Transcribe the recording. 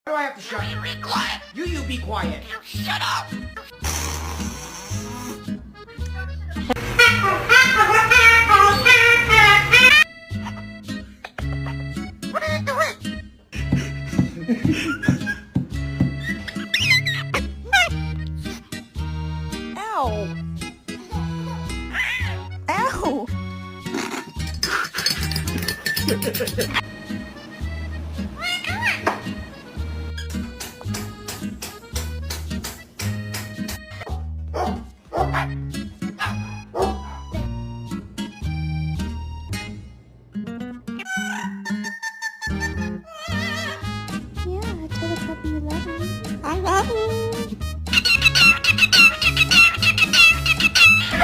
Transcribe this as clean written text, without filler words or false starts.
do I have to shut? You be quiet. You be quiet. You shut up. What are you doing? Ow! Ow!